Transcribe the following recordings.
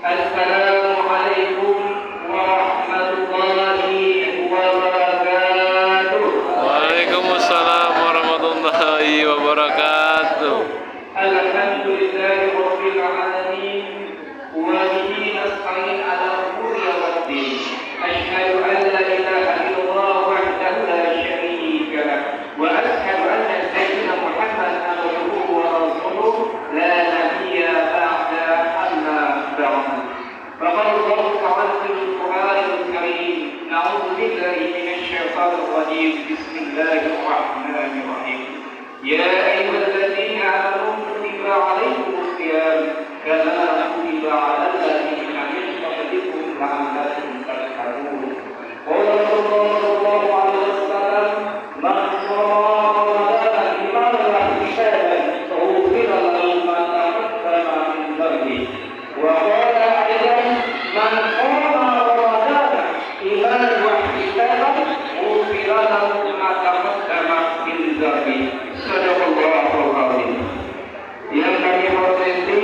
Assalamualaikum warahmatullahi wabarakatuh. Waalaikumsalam warahmatullahi wabarakatuh. Alhamdulillahi rabbil alamin. Wa bihi nasta'in 'ala umuri waddin. Asyhadu an la ilaha illallah wahdahu la syarika lah. Wa asyhadu anna sayyidina Muhammadan abduhu wa rasuluh la nabiyya ba'da amma ba'd. فقال الله تعالى في القرآن الكريم نعوذ بالله من الشيطان الرجيم بسم الله الرحمن الرحيم يا أيها الذين آمنوا كتب عليكم الصيام كما كتب على الذين من قبلكم لعلكم تتقون قال صلى الله عليه وسلم من صام رمضان إيمانا واحتسابا غفر له ما تقدم من ذنبه وقال أيضا من قام رمضان إيمانا واحتسابا غفر له ما تقدم من ذنبه صدق الله العظيم. Yang kami hormati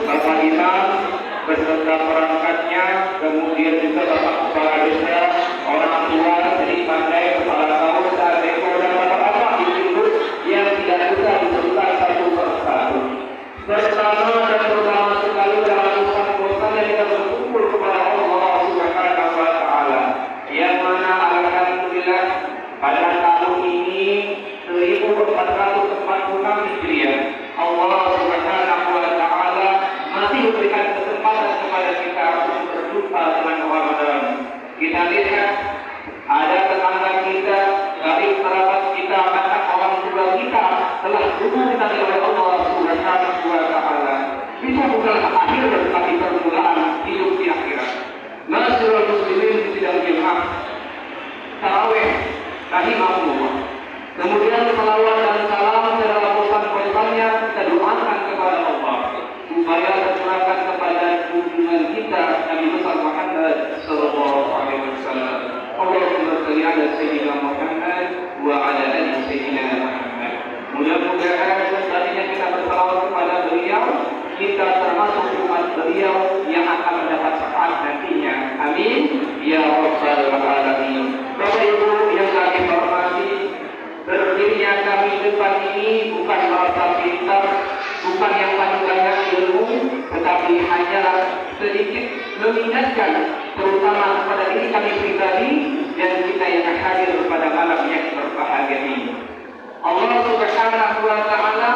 Bapak Imam beserta perangkatnya, kemudian juga Bapak Kepala Desa, orang tua, Sri Pandai, Kepala Kausa, Deko, dan Bapak-Bapak ibu-ibu yang tidak bisa disebutkan satu persatu. Pertama dan terutama sekali dalam usaha yang kita bersyukur kepada Allah Subhanahu wa Ta'ala, yang mana alhamdulillah pada tahun ini 1446 Hijriah Allah Subhanahu wa Ta'ala masih memberikan kesempatan kepada kita untuk berjumpa dengan Ramadan. Kita lihat ada tetangga kita, dari kerabat kita, bahkan orang tua kita telah dulu kita oleh Allah Subhanahu wa Ta'ala. Itu bukanlah akhir tetapi permulaan hidup di akhirat. Masyaallah muslimin di sidang jemaah tarawih rahimahullah. Kemudian salawat dan salam secara bosan-bosannya kita doakan kepada Allah supaya tercurahkan kepada junjungan kita Nabi besar Muhammad sallallahu alaihi wasallam. Allahumma shalli ala sayyidina Muhammad wa ala ali sayyidina Muhammad. Mudah-mudahan tadinya kita bersalawat kepada beliau, kita termasuk umat beliau yang akan mendapat syafaat nantinya. Amin ya rabbal alamin. Bapak Ibu yang kami hormati, berdirinya kami depan ini bukan merasa pintar, bukan yang paling banyak ilmu, tetapi hanyalah sedikit mengingatkan terutama kepada diri kami pribadi dan kita yang hadir pada malam yang berbahagia ini. Allah Subhanahu wa Ta'ala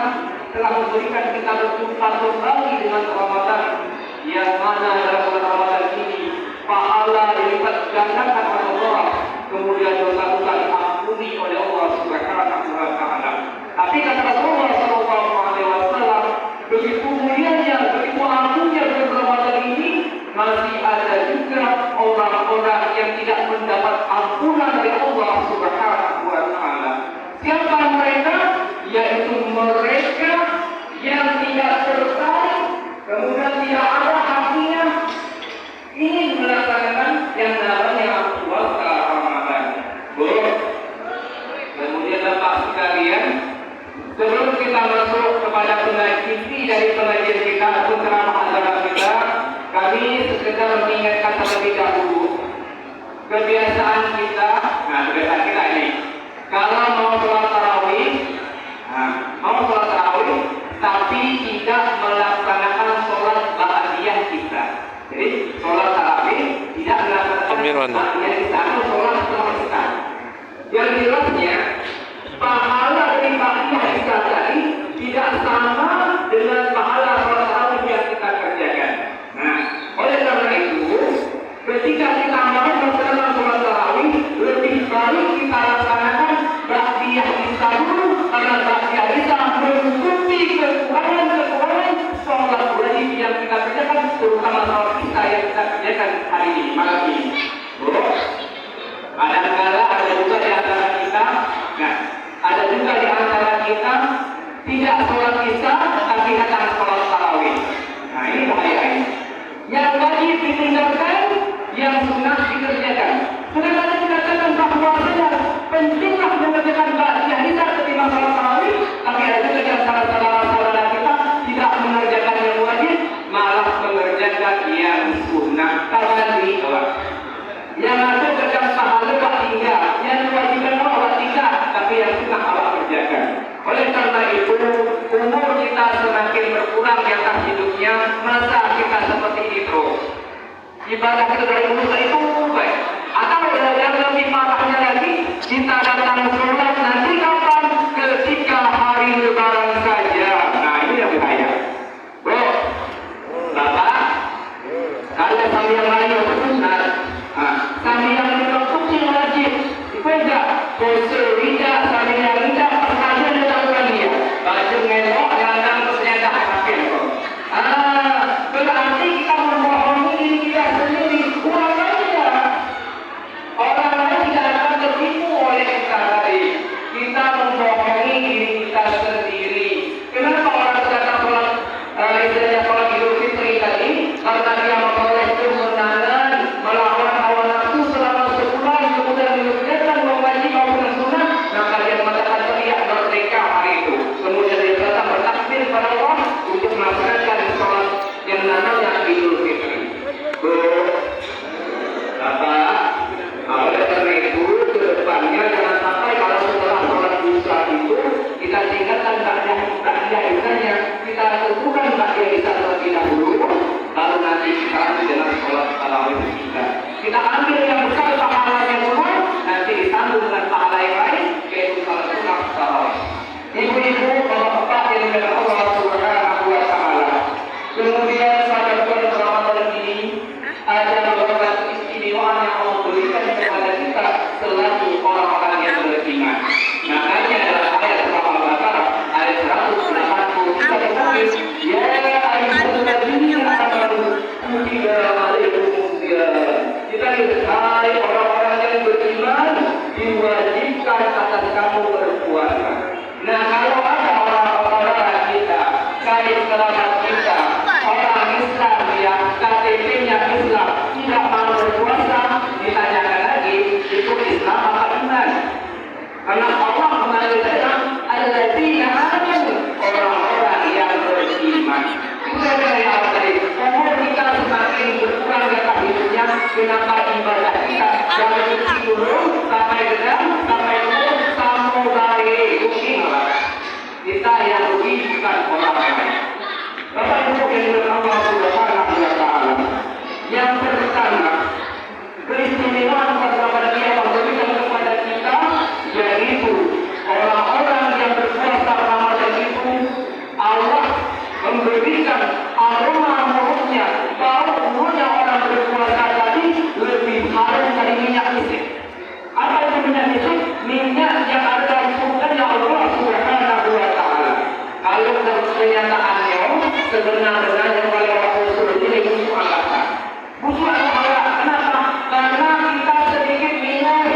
telah memberikan kita berjumpa kembali dengan Ramadan, yang mana dalam bulan Ramadan ini pahala dilipat gandakan oleh Allah, kemudian dosa-dosa diampuni oleh Allah Subhanahu wa Ta'ala. Tapi kata Rasulullah sallallahu alaihi wasallam, begitu mulianya, begitu agungnya bulan Ramadan ini, masih ada juga orang-orang yang tidak mendapat ampunan dari Allah Subhanahu wa Ta'ala. Siapa mereka? Yaitu mereka yang tidak tertarik, kemudian tidak ada hatinya ingin melaksanakan yang namanya puasa Ramadan. Kemudian Bapak sekalian, sebelum kita masuk kepada inti dari pengajian kita atau ceramah acara kita, kami sekedar mengingatkan terlebih dahulu kebiasaan kita. Nah, kebiasaan kita ini, kalau mau sholat tarawih, tapi tidak melaksanakan sholat ba'diyah kita. Jadi sholat tarawih tidak melaksanakan ba'diyah kita atau sholat setelah kita. Yang jelasnya pahala dari ba'diyah kita tadi tidak sama dengan pahala sholat tarawih yang kita kerjakan. Nah, oleh karena itu, ketika kita mau melaksanakan sholat tarawih, lebih baik kita laksanakan ba'diyah kita dulu, karena ba'diyah kita menutupi kekurangan sholat wajib yang kita kerjakan, terutama sholat kita yang kita kerjakan hari ini, malam ini. Kadang-kadang ada juga di antara kita, ada juga di antara kita tidak sholat isya tapi datang sholat tarawih. Nah, ini bahaya ini. Yang wajib ditinggalkan, yang sunnah dikerjakan. Sedangkan dikatakan bahwa pentinglah mengerjakan ba'diyah kita ketimbang sholat tarawih, tapi ada juga di antara saudara-saudara kita tidak mengerjakan yang wajib, malah mengerjakan yang itu. Ibadah kita dari mulut itu baik. Atau yang lebih parahnya lagi, kita datang sholat nanti kapan? Ketika hari lebaran saja. Nah ini yang bahaya. Bro, Bapak, kalau sambil yang lain yang bersunat, sambil yang dikonsumsi wajib, itu enggak. Kose tidak, sambil yang tidak, persaja datang lagi ya. Baju ngelok, dalam ternyata hakim. Berarti kita membohongi diri kita sendiri. Orang lain tidak akan tertipu oleh kita tadi. Kita membohongi diri kita sendiri. Kenapa orang datang sholat istilahnya sholat Idul Fitri tadi? Karena dia memperoleh kemenangan melawan hawa nafsu selama sebulan, kemudian mengerjakan wajib maupun sunnah, maka dia mengatakan teriak merdeka hari itu. Kemudian dia datang bertakbir kepada Allah untuk melaksanakan sholat yang namanya Idul Fitri. Oleh karena itu, ke depannya jangan sampai kalau setelah sholat isya itu kita tinggalkan takbirnya, kita tentukan takbir kita terlebih dahulu, baru nanti kita dalam sholat tarawih kita. Kita ambil yang besar pahalanya dulu, nanti ditanggung dengan pahala yang lain, yaitu salat sunat tarawih. Ibu-ibu, bapak-bapak yang dimuliakan Allah Subhanahu wa Ta'ala. Kemudian pada bulan Ramadan ini ada beberapa keistimewaan yang Allah berikan kepada kita selaku orang-orang yang beriman. Makanya dalam ayat surah Al-Baqarah ayat 183 tertulis, ya ayyuhalladzina amanu kutiba alaikumusiyam. Kita hai orang-orang yang beriman, diwajibkan atas kamu berpuasa. Nah, kalau ada orang-orang kita, kait kerabat kita, orang Islam ya, KTP-nya Islam, tidak mau berpuasa, ditanyakan lagi, itu Islam apa iman? Karena Allah mengatakan alladzina amanu, orang-orang yang beriman. Itu dari awal tadi. Umur kita semakin berkurang jatah hidupnya, kenapa ibadah kita jangan kecil dulu sampai gedang, sampai umur, sampai dari ingat kita yang rugi bukan orang lain. Bapak Ibu yang dimuliakan Allah Subhanahu wa Ta'ala. Yang pertama, keistimewaan kepada dia yang berikan kepada kita, yaitu orang-orang yang berpuasa Ramadan itu Allah memberikan aroma mulutnya, bau mulutnya orang berpuasa tadi lebih harum dari minyak misik. Apa itu minyak misik? Minyak yang ada dalam surganya Allah Subhanahu wa Ta'ala. Kalau kenyataannya sebenarnya oleh Rasul ini busuk angkatan. Busuk angkatan. Kenapa? Karena kita sedikit minum,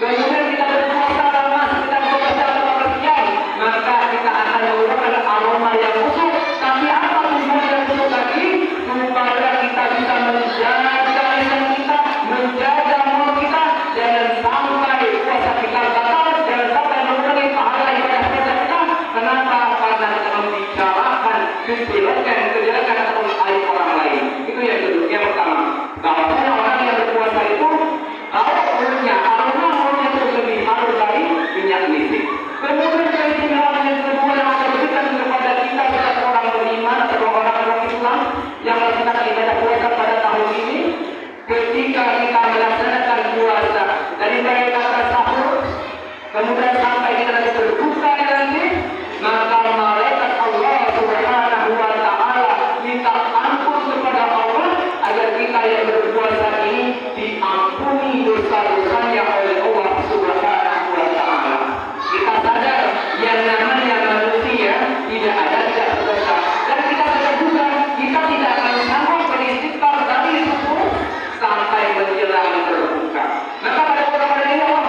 kemudian kita berpuasa lama sekitar 12 jam, maka kita akan mengeluarkan aroma yang busuk. Tapi apa tujuan yang busuk tadi? Supaya kita bisa menjaga lisan kita, menjaga mulut kita, jangan sampai puasa kita batal, jangan sampai mengurangi pahala ibadah puasa kita. Kenapa? Karena kita membicarakan kejelekan ataupun aib orang lain. Itu yang kedua, yang pertama. Bahwasanya orang yang berpuasa itu kalau mulutnya, aroma mulutnya itu lebih harum dari minyak misik. Kemudian keistimewaan yang kedua yang akan diberikan kepada kita sebagai orang beriman atau orang Islam yang melaksanakan ibadah puasa pada tahun ini, ketika kita melaksanakan puasa dari mulai kata sahur, kemudian sampai kita nanti berbuka nanti, maka malaikat Allah Subhanahu wa Ta'ala minta ampun kepada Allah agar kita yang berpuasa ini diampuni dosa-dosanya oleh Allah Subhanahu wa Ta'ala. Kita sadar yang namanya manusia tidak berdosa, dan kita sadar juga kita tidak akan sanggup beristighfar dari subuh sampai menjelang berbuka. Maka pada orang-orang ini Allah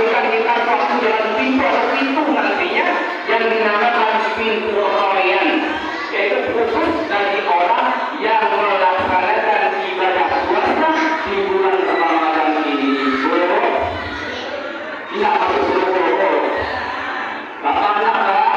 memberikan kita suatu jalan pintu atau pintu nantinya yang dinamakan pintu Rayyan, yaitu khusus bagi orang yang melaksanakan ibadah puasa di bulan Ramadan ini. Boleh? Tidak masuk boleh. Bapak-bapak,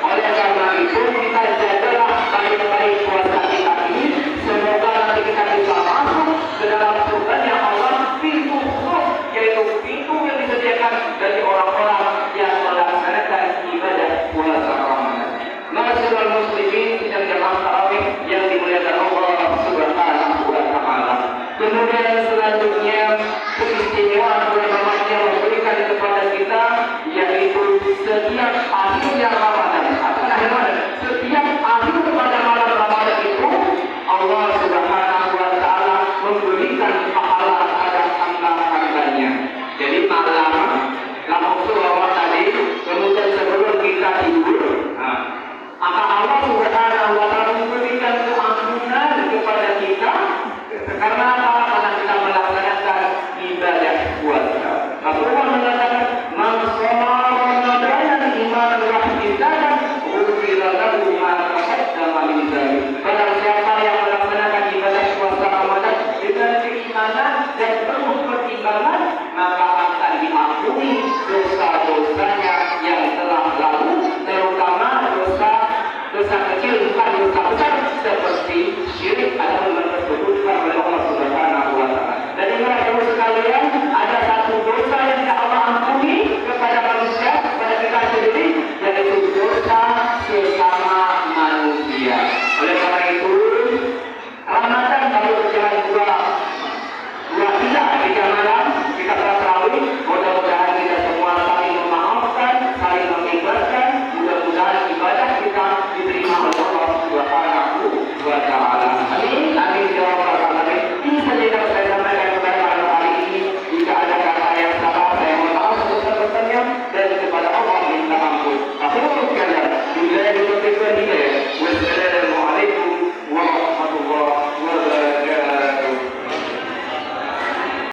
oleh karena itu kita jagalah baik-baik puasa kita ini. Semoga nanti kita bisa masuk ke dalam surganya Allah, pintu khusus, yaitu pintu yang disediakan bagi orang-orang yang melaksanakan ibadah puasa Ramadan. Masyaallah muslimin sidang jamaah tarawih yang dimuliakan Allah Subhanahu wa taala. Kemudian selanjutnya keistimewaan bulan Ramadan yang memberikan kepada kita yaitu setiap akhirnya Ramadan. Apa akhir Ramadan? Setiap akhir kepada malam Ramadan itu Allah Subhanahu wa taala memberikan pahala pada hamba-hambanya. Jadi malam langsung lewat tadi, kemudian sebelum kita tidur, maka Allah Subhanahu wa taala memberikan keampunan kepada kita karena apa? Karena kita melaksanakan ibadah puasa. Rasulullah mengatakan, "Man shoma Ramadan imanan wa ihtisaban, ghufira lahu ma taqaddama min dzalik." Barang siapa yang melaksanakan ibadah puasa Ramadan dengan keimanan dan penuh pertimbangan, maka akan diampuni dosa-dosanya yang telah lalu, terutama dosa kecil, bukan dosa besar seperti syirik atau mempersekutukan oleh Allah Subhanahu wa taala. Dan ingat sekalian, ada satu dosa yang Allah ampuni kepada